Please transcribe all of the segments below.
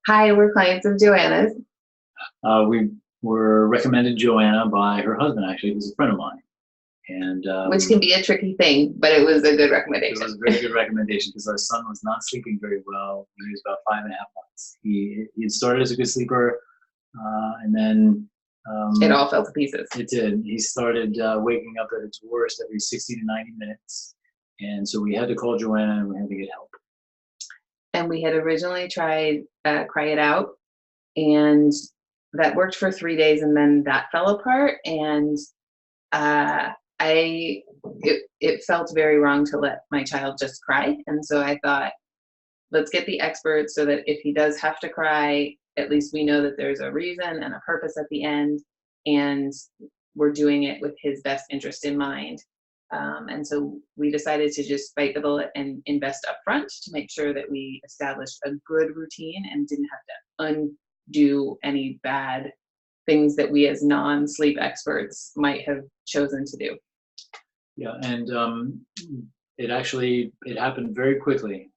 Hi, we're clients of Joanna's, We were recommended Joanna by her husband, actually, who's a friend of mine. And which can be a tricky thing, but it was a good it recommendation. was a very good recommendation because our son was not sleeping very well when he was about 5.5 months. He had started as a good sleeper, and then It all fell to pieces. it did. He started waking up at its worst every 60 to 90 minutes. And so we had to call Joanna and we had to get help. And we had originally tried Cry It Out, and that worked for 3 days, and then that fell apart. And uh, it felt very wrong to let my child just cry. And so I thought, let's get the experts so that if he does have to cry, at least we know that there's a reason and a purpose at the end, and we're doing it with his best interest in mind. And so we decided to just bite the bullet and invest upfront to make sure that we established a good routine and didn't have to undo any bad things that we as non-sleep experts might have chosen to do. Yeah, and it happened very quickly.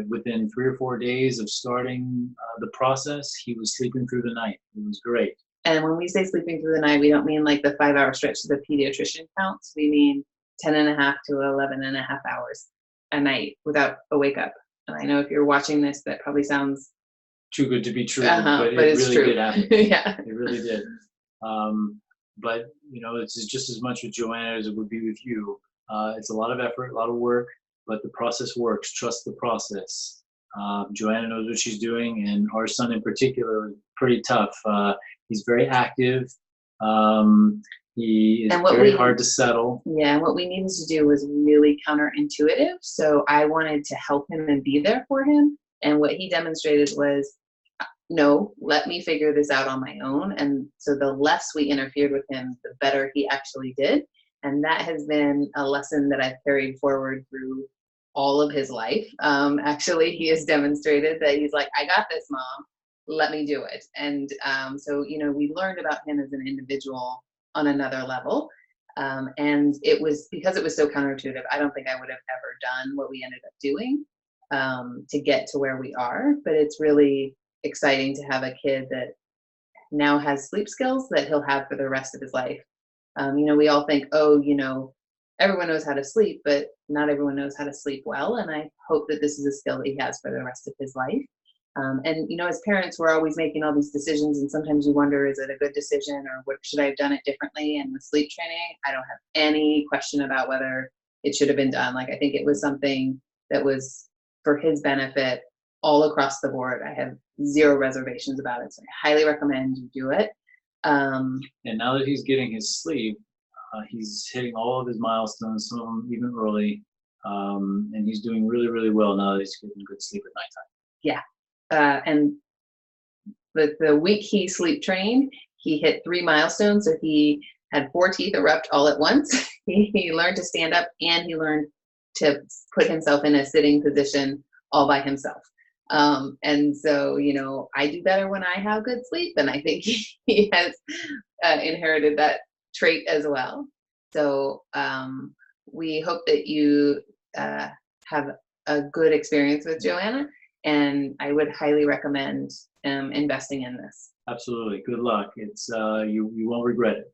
Within 3 or 4 days of starting the process, he was sleeping through the night. It was great. And when we say sleeping through the night, we don't mean like the 5-hour stretch the pediatrician counts. We mean 10 and a half to 11 and a half hours a night without a wake up. And I know if you're watching this, that probably sounds Too good to be true, but it it's really true. did happen. Yeah. It really did. But it's just as much with Joanna as it would be with you. It's a lot of effort, a lot of work, but the process works. Trust the process. Joanna knows what she's doing, and our son in particular is pretty tough. He's very active. He is very hard to settle. Yeah, and what we needed to do was really counterintuitive. So I wanted to help him and be there for him. And what he demonstrated was, no, let me figure this out on my own. And so the less we interfered with him, the better he actually did. And that has been a lesson that I've carried forward through all of his life. Actually, he has demonstrated that he's like, I got this, Mom. Let me do it. And so, we learned about him as an individual on another level. And it was because it was so counterintuitive, I don't think I would have ever done what we ended up doing to get to where we are. But it's really exciting to have a kid that now has sleep skills that he'll have for the rest of his life. We all think, everyone knows how to sleep, but not everyone knows how to sleep well. And I hope that this is a skill that he has for the rest of his life. As parents, we're always making all these decisions, and sometimes you wonder, is it a good decision, or what should I have done it differently? And with sleep training, I don't have any question about whether it should have been done. Like, I think it was something that was for his benefit all across the board. I have zero reservations about it, so I highly recommend you do it. And now that he's getting his sleep, he's hitting all of his milestones, some of them even early, and he's doing really, really well now that he's getting good sleep at nighttime. Yeah. And the week he sleep trained, he hit 3 milestones. So he had 4 teeth erupt all at once. He learned to stand up, and he learned to put himself in a sitting position all by himself. And so, I do better when I have good sleep, and I think he has inherited that trait as well. So we hope that you have a good experience with Joanna. And I would highly recommend investing in this. Absolutely. Good luck. It's you won't regret it.